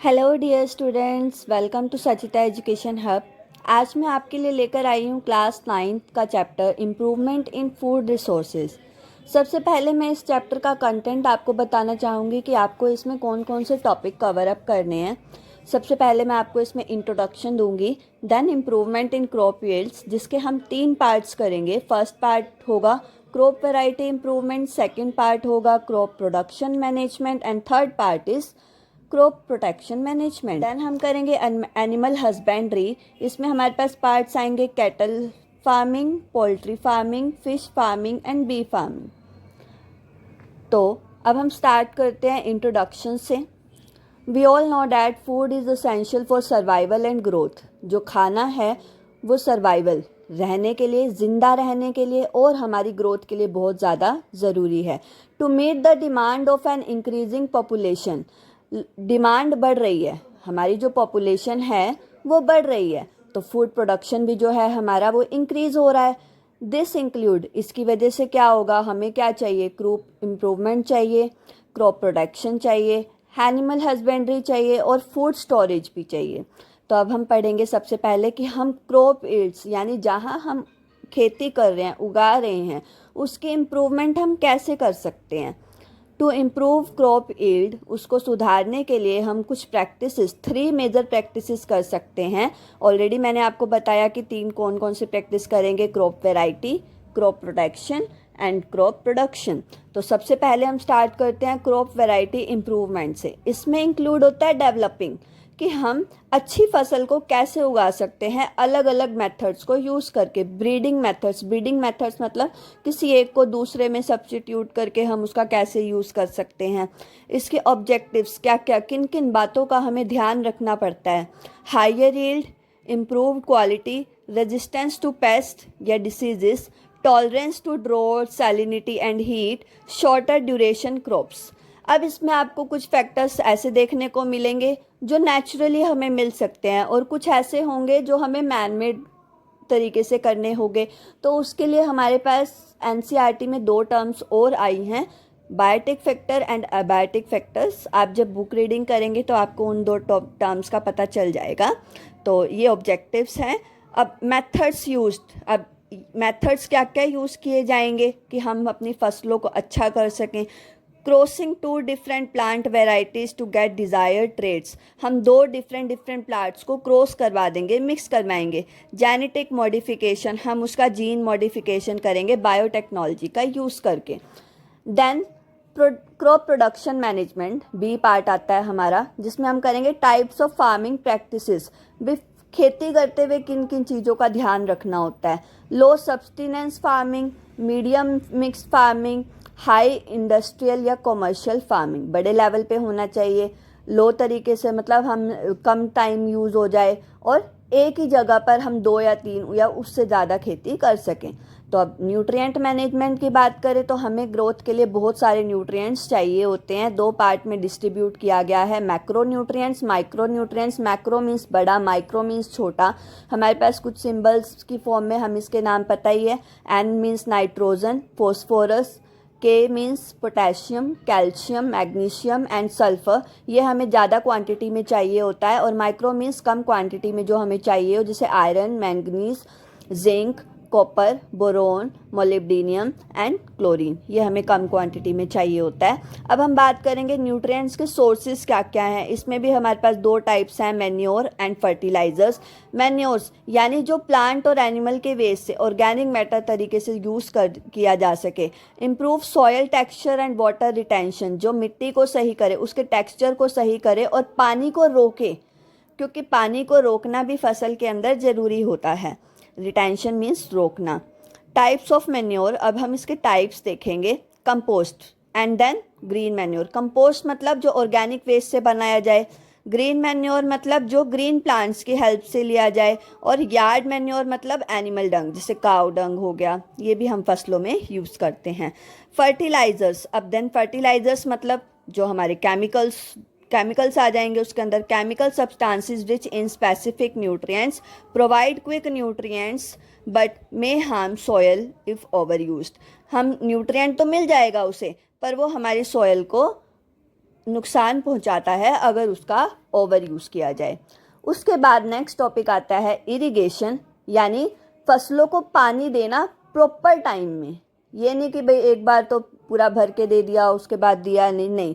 Hello dear students, welcome to Sachita education hub. आज मैं आपके लिए लेकर आई हूँ क्लास 9th का chapter improvement in food resources. सबसे पहले मैं इस चैप्टर का कंटेंट आपको बताना चाहूँगी कि आपको इसमें कौन कौन से टॉपिक कवर अप करने हैं। सबसे पहले मैं आपको इसमें इंट्रोडक्शन दूंगी, then improvement in crop yields, जिसके हम 3 पार्ट्स करेंगे। फर्स्ट पार्ट होगा crop variety improvement, second part होगा crop production management and third part is crop protection management. Then हम करेंगे एनिमल हस्बेंड्री। इसमें हमारे पास पार्ट्स आएंगे cattle farming, poultry farming, fish farming and bee farming. तो अब हम स्टार्ट करते हैं इंट्रोडक्शन से। We all know that food is essential for survival and growth. जो खाना है वो सर्वाइवल, रहने के लिए, ज़िंदा रहने के लिए और हमारी ग्रोथ के लिए बहुत ज़्यादा ज़रूरी है। To meet the demand of an increasing population, demand बढ़ रही है, हमारी जो पॉपुलेशन है वो बढ़ रही है, तो फूड प्रोडक्शन भी जो है हमारा वो इंक्रीज़ हो रहा है। दिस इंक्लूड, इसकी वजह से क्या होगा, हमें क्या चाहिए, क्रॉप इम्प्रूवमेंट चाहिए, क्रॉप प्रोडक्शन चाहिए, एनिमल हस्बेंड्री चाहिए और फूड स्टोरेज भी चाहिए। तो अब हम पढ़ेंगे सबसे पहले कि हम क्रॉप यील्ड्स यानी जहाँ हम खेती कर रहे हैं, उगा रहे हैं, उसके इम्प्रूवमेंट हम कैसे कर सकते हैं। टू इम्प्रूव क्रॉप यील्ड, उसको सुधारने के लिए हम कुछ प्रैक्टिसेस, 3 मेजर प्रैक्टिसेस कर सकते हैं। ऑलरेडी मैंने आपको बताया कि 3 कौन कौन से प्रैक्टिस करेंगे, crop variety, crop protection and crop production. तो सबसे पहले हम स्टार्ट करते हैं क्रॉप वैरायटी इम्प्रूवमेंट से। इसमें इंक्लूड होता है डेवलपिंग, कि हम अच्छी फसल को कैसे उगा सकते हैं अलग अलग मेथड्स को यूज़ करके। ब्रीडिंग मेथड्स मतलब किसी एक को दूसरे में सब्स्टिट्यूट करके हम उसका कैसे यूज़ कर सकते हैं। इसके ऑब्जेक्टिव्स क्या क्या, किन किन बातों का हमें ध्यान रखना पड़ता है। Higher yield, improved quality, resistance to pest या diseases, tolerance to drought, salinity and heat, shorter duration crops. अब इसमें आपको कुछ फैक्टर्स ऐसे देखने को मिलेंगे जो नेचुरली हमें मिल सकते हैं और कुछ ऐसे होंगे जो हमें मैन मेड तरीके से करने होंगे। तो उसके लिए हमारे पास एनसीईआरटी में 2 टर्म्स और आई हैं, biotic factor and abiotic factors. आप जब बुक रीडिंग करेंगे तो आपको उन 2 टर्म्स का पता चल जाएगा। तो ये ऑब्जेक्टिव्स हैं। अब मेथड्स यूज्ड, अब मेथड्स क्या क्या यूज़ किए जाएंगे कि हम अपनी फसलों को अच्छा कर सकें। Crossing 2 different plant varieties to get desired traits, हम 2 डिफरेंट प्लांट्स को क्रॉस करवा देंगे, मिक्स करवाएंगे। जेनेटिक मॉडिफिकेशन, हम उसका जीन मॉडिफिकेशन करेंगे बायोटेक्नोलॉजी का यूज़ करके। Then crop production management, B part आता है हमारा, जिसमें हम करेंगे टाइप्स ऑफ फार्मिंग प्रैक्टिसेस, खेती करते हुए किन किन चीज़ों का ध्यान रखना होता है। Low substance farming, medium mix farming, high industrial या कॉमर्शियल फार्मिंग, बड़े लेवल पे होना चाहिए। लो तरीके से मतलब हम कम टाइम यूज़ हो जाए और एक ही जगह पर हम 2 या 3 या उससे ज़्यादा खेती कर सकें। तो अब न्यूट्रिएंट मैनेजमेंट की बात करें तो हमें ग्रोथ के लिए बहुत सारे न्यूट्रिएंट्स चाहिए होते हैं। 2 पार्ट में डिस्ट्रीब्यूट किया गया है, macro nutrients, micro nutrients. Macro means बड़ा, माइक्रो मीन्स छोटा। हमारे पास कुछ सिंबल्स की फॉर्म में हम इसके नाम पता ही है। एन मीन्स नाइट्रोजन, फॉस्फोरस, के means potassium, calcium, magnesium and sulphur. ये हमें ज़्यादा क्वांटिटी में चाहिए होता है। और माइक्रो मीन्स कम क्वांटिटी में जो हमें चाहिए हो, जैसे iron, manganese, zinc, copper, boron, molybdenum and chlorine, ये हमें कम क्वांटिटी में चाहिए होता है। अब हम बात करेंगे न्यूट्रिएंट्स के सोर्सेज क्या क्या हैं। इसमें भी हमारे पास 2 टाइप्स हैं, मैन्योर एंड फर्टिलाइजर्स। मैन्योर्स यानी जो प्लांट और एनिमल के वेस्ट से ऑर्गेनिक मैटर तरीके से यूज़ किया जा सके। Improve soil texture and water retention, जो मिट्टी को सही करे, उसके टेक्सचर को सही करे और पानी को रोके, क्योंकि पानी को रोकना भी फसल के अंदर ज़रूरी होता है। रिटेंशन मीन्स रोकना। टाइप्स ऑफ मैन्योर, अब हम इसके टाइप्स देखेंगे। Compost and then green manure. Compost मतलब जो ऑर्गेनिक वेस्ट से बनाया जाए, ग्रीन मैन्योर मतलब जो ग्रीन प्लांट्स की हेल्प से लिया जाए, और यार्ड मैन्योर मतलब एनिमल डंग, जैसे काउ डंग हो गया, ये भी हम फसलों में यूज़ करते हैं। फर्टिलाइजर्स, अब देन फर्टिलाइजर्स मतलब जो हमारे केमिकल्स आ जाएंगे उसके अंदर। Chemical substances which in specific nutrients provide quick nutrients but may harm soil if over used. हम न्यूट्रिएंट तो मिल जाएगा उसे, पर वो हमारे सॉयल को नुकसान पहुंचाता है अगर उसका ओवर यूज़ किया जाए। उसके बाद नेक्स्ट टॉपिक आता है इरिगेशन, यानी फसलों को पानी देना प्रॉपर टाइम में। ये नहीं कि भाई एक बार तो पूरा भर के दे दिया उसके बाद दिया नहीं, नहीं,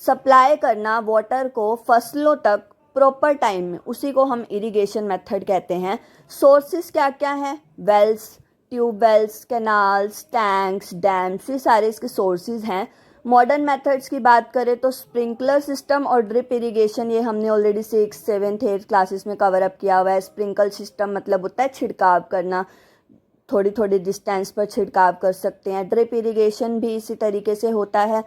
सप्लाई करना वाटर को फसलों तक प्रॉपर टाइम में, उसी को हम इरिगेशन मेथड कहते हैं। सोर्सेस क्या क्या हैं? Wells, tubewells, canals, tanks, dams, ये सारे इसके सोर्सेज हैं। मॉडर्न मेथड्स की बात करें तो स्प्रिंकलर सिस्टम और ड्रिप इरिगेशन, ये हमने already 6th 7th 8th classes में कवर अप किया हुआ है। स्प्रिंकल सिस्टम मतलब होता है छिड़काव करना, थोड़ी थोड़ी डिस्टेंस पर छिड़काव कर सकते हैं। ड्रिप इरिगेशन भी इसी तरीके से होता है।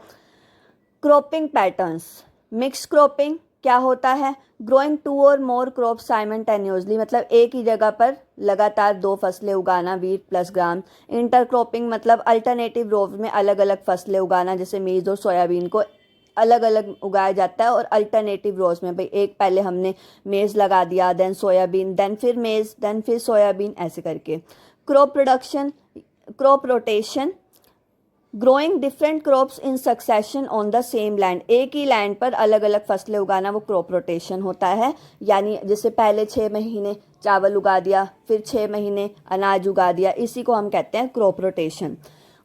क्रॉपिंग पैटर्न्स, मिक्स क्रॉपिंग क्या होता है? ग्रोइंग 2 और मोर क्रॉप साइमल्टेनियसली, मतलब एक ही जगह पर लगातार 2 फसलें उगाना, वीट प्लस ग्राम। इंटरक्रॉपिंग मतलब अल्टरनेटिव रोव में अलग अलग फसलें उगाना, जैसे मेज और सोयाबीन को अलग अलग उगाया जाता है और अल्टरनेटिव रोज में भाई एक पहले हमने मेज लगा दिया, देन सोयाबीन, देन फिर मेज, देन फिर सोयाबीन, ऐसे करके। Crop production, crop rotation, growing different crops in succession on the same land, एक ही लैंड पर अलग अलग फसलें उगाना, वो क्रॉप रोटेशन होता है। यानी जैसे पहले 6 महीने चावल उगा दिया, फिर 6 महीने अनाज उगा दिया, इसी को हम कहते हैं क्रॉप रोटेशन।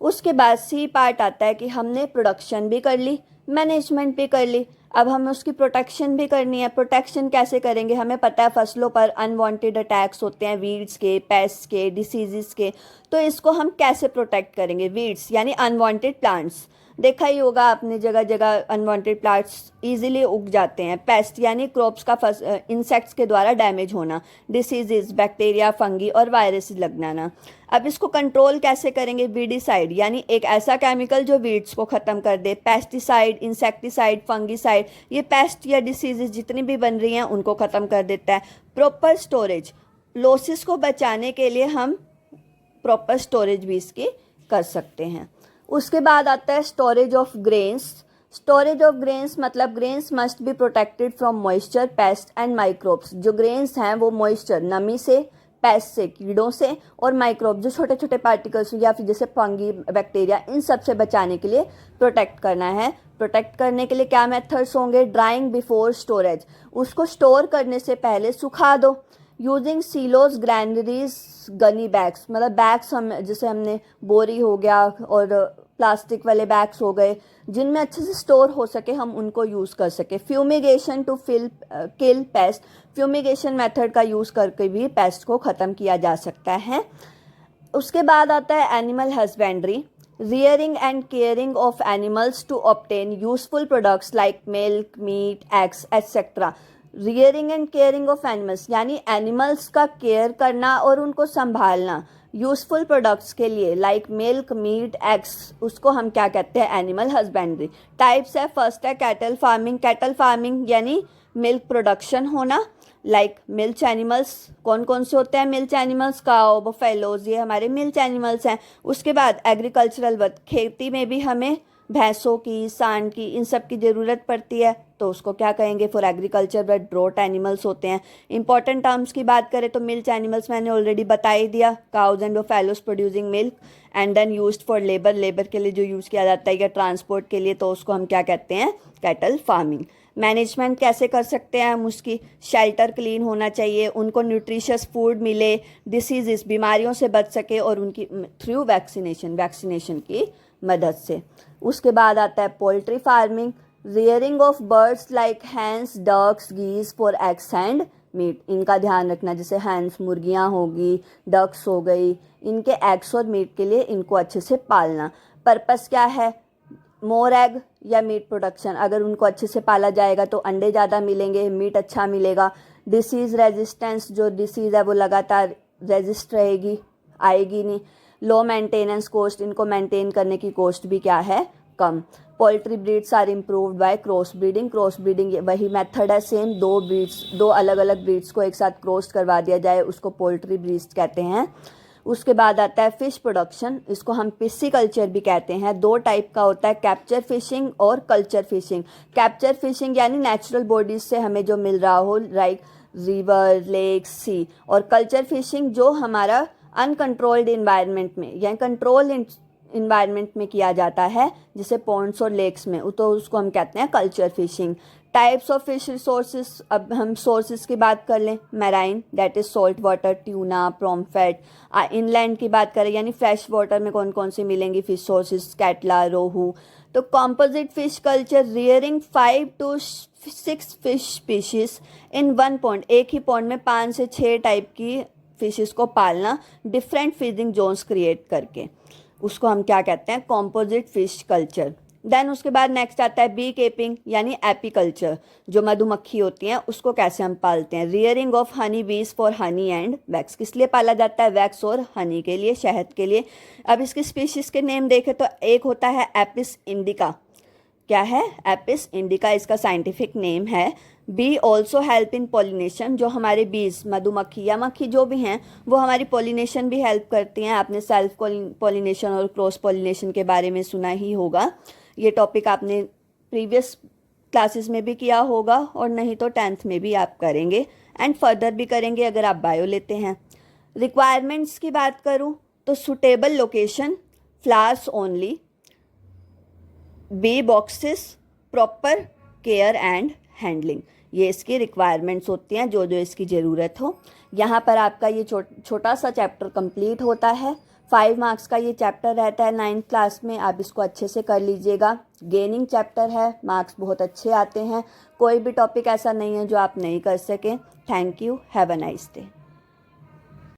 उसके बाद सी पार्ट आता है कि हमने प्रोडक्शन भी कर ली, मैनेजमेंट भी कर ली, अब हमें उसकी प्रोटेक्शन भी करनी है। प्रोटेक्शन कैसे करेंगे? हमें पता है फसलों पर अनवांटेड अटैक्स होते हैं, वीड्स के, पेस्ट के, डिसीजेस के, तो इसको हम कैसे प्रोटेक्ट करेंगे? वीड्स यानी अनवांटेड प्लांट्स, देखा ही होगा आपने, जगह जगह अनवांटेड प्लांट्स इजीली उग जाते हैं। पेस्ट यानी क्रॉप्स का इंसेक्ट्स के द्वारा डैमेज होना। डिसीजेज, बैक्टीरिया, फंगी और वायरस लगना। अब इसको कंट्रोल कैसे करेंगे? वीडिसाइड यानी एक ऐसा केमिकल जो वीड्स को ख़त्म कर दे। पेस्टिसाइड, इंसेक्टिसाइड, फंगिसाइड, ये पेस्ट या डिसीजेज जितनी भी बन रही हैं उनको ख़त्म कर देता है। प्रॉपर स्टोरेज, लॉसेस को बचाने के लिए हम प्रॉपर स्टोरेज भी इसकी कर सकते हैं। उसके बाद आता है storage of grains. Storage of grains मतलब grains must be protected from moisture, pest and microbes. जो ग्रेन्स हैं वो मॉइस्चर, नमी से, पेस्ट से, कीड़ों से, और माइक्रोब जो छोटे छोटे पार्टिकल्स या फिर जैसे फंगी, बैक्टीरिया, इन सब से बचाने के लिए प्रोटेक्ट करना है। प्रोटेक्ट करने के लिए क्या मेथड्स होंगे? ड्राइंग बिफोर स्टोरेज, उसको स्टोर करने से पहले सुखा दो। यूजिंग सीलोज, ग्रैनरीज, गनी बैग्स, मतलब बैग्स हम जैसे हमने बोरी हो गया और प्लास्टिक वाले बैग्स हो गए जिनमें अच्छे से स्टोर हो सके, हम उनको यूज़ कर सके। Fumigation to kill pest, fumigation method का यूज़ करके भी पेस्ट को ख़त्म किया जा सकता है। उसके बाद आता है animal husbandry, rearing and caring of animals to obtain useful products like milk, meat, eggs, etc. Rearing and caring of animals यानी एनिमल्स का केयर करना और उनको संभालना यूजफुल प्रोडक्ट्स के लिए, लाइक मिल्क, मीट, एग्स, उसको हम क्या कहते हैं? Animal husbandry. टाइप्स है, फर्स्ट है कैटल फार्मिंग। कैटल फार्मिंग यानी मिल्क प्रोडक्शन होना, लाइक मिल्च एनिमल्स। कौन कौन से होते हैं मिल्च एनिमल्स? काओ, बफेलोज, ये हमारे मिल्च एनिमल्स हैं। उसके बाद एग्रीकल्चरल वर्क, खेती में भी हमें भैंसों की, सांड की, इन सब की ज़रूरत पड़ती है, तो उसको क्या कहेंगे? For agriculture work draught animals होते हैं। इंपॉर्टेंट टर्म्स की बात करें तो मिल्च एनिमल्स मैंने ऑलरेडी बता ही दिया, cows and buffaloes producing milk and then used for labour, labour के लिए जो यूज़ किया जाता है या ट्रांसपोर्ट के लिए, तो उसको हम क्या कहते हैं? Cattle farming. मैनेजमेंट कैसे कर सकते हैं हम उसकी? शेल्टर क्लीन होना चाहिए, उनको न्यूट्रिशियस फूड मिले, डिसीजेस, बीमारियों से बच सके, और उनकी थ्रू वैक्सीनेशन की मदद से। उसके बाद आता है poultry farming, rearing of birds like hens, ducks, geese for eggs and meat. इनका ध्यान रखना, जैसे हैंस मुर्गियाँ होगी, डक्स हो गई, इनके एग्स और मीट के लिए इनको अच्छे से पालना। पर्पस क्या है? मोर एग या मीट प्रोडक्शन, अगर उनको अच्छे से पाला जाएगा तो अंडे ज़्यादा मिलेंगे, मीट अच्छा मिलेगा। डिसीज़ रेजिस्टेंस, जो डिसीज़ है वो लगातार रेजिस्ट रहेगी, आएगी नहीं। लो मेंटेनेंस कॉस्ट, इनको मेंटेन करने की कॉस्ट भी क्या है? कम। Poultry breeds are improved by cross breeding. Cross breeding वही मेथड है सेम, दो अलग अलग ब्रीड्स को एक साथ क्रॉस करवा दिया जाए, उसको पोल्ट्री ब्रीड्स कहते हैं। उसके बाद आता है फिश प्रोडक्शन, इसको हम पिस्सीकल्चर भी कहते हैं। 2 टाइप का होता है, कैप्चर फिशिंग और कल्चर फिशिंग। कैप्चर फिशिंग यानी नेचुरल बॉडीज से हमें जो मिल रहा हो, लाइक रिवर, लेक, सी, और कल्चर फिशिंग जो हमारा अनकंट्रोल्ड इन्वायरमेंट में या कंट्रोल इन्वायरमेंट में किया जाता है, जैसे पॉन्ड्स और लेक्स में, तो उसको हम कहते हैं culture fishing. Types of fish resources, अब हम सोर्सेज की बात कर लें, marine that is salt water, tuna, pomfret. Inland की बात करें यानी फ्रेश वाटर में कौन कौन सी मिलेंगी फिश सोर्सेज, कैटला, रोहू। तो composite fish culture, rearing 5 to 6 fish species in 1 pond, एक ही पॉन्ड में 5 से 6 टाइप की फिशेस को पालना, डिफरेंट फीडिंग जोन्स क्रिएट करके, उसको हम क्या कहते हैं, कॉम्पोजिट फिश कल्चर। देन उसके बाद नेक्स्ट आता है बी कीपिंग यानी एपीकल्चर, जो मधुमक्खी होती हैं उसको कैसे हम पालते हैं। रियरिंग ऑफ हनी बीज फॉर हनी एंड वैक्स, किस लिए पाला जाता है, वैक्स और हनी के लिए, शहद के लिए। अब इसकी स्पीशीज के नेम देखें तो एक होता है एपिस इंडिका, क्या है, एपिस इंडिका इसका साइंटिफिक नेम है। Bee also help in pollination, जो हमारे बीज, मधुमक्खी या मक्खी जो भी हैं वो हमारी पॉलिनेशन भी हेल्प करती हैं। आपने सेल्फ पॉलिनेशन और क्रॉस पॉलिनेशन के बारे में सुना ही होगा, ये टॉपिक आपने प्रीवियस क्लासेस में भी किया होगा और नहीं तो 10th में भी आप करेंगे एंड फर्दर भी करेंगे अगर आप बायो लेते हैं। रिक्वायरमेंट्स की बात करूं तो suitable location, flowers only, bee boxes, proper care and handling, ये इसकी रिक्वायरमेंट्स होती हैं, जो जो इसकी ज़रूरत हो। यहाँ पर आपका ये छोटा सा चैप्टर कंप्लीट होता है। 5 मार्क्स का ये चैप्टर रहता है 9th क्लास में, आप इसको अच्छे से कर लीजिएगा। गेनिंग चैप्टर है, मार्क्स बहुत अच्छे आते हैं, कोई भी टॉपिक ऐसा नहीं है जो आप नहीं कर सकें। Thank you, have a nice day.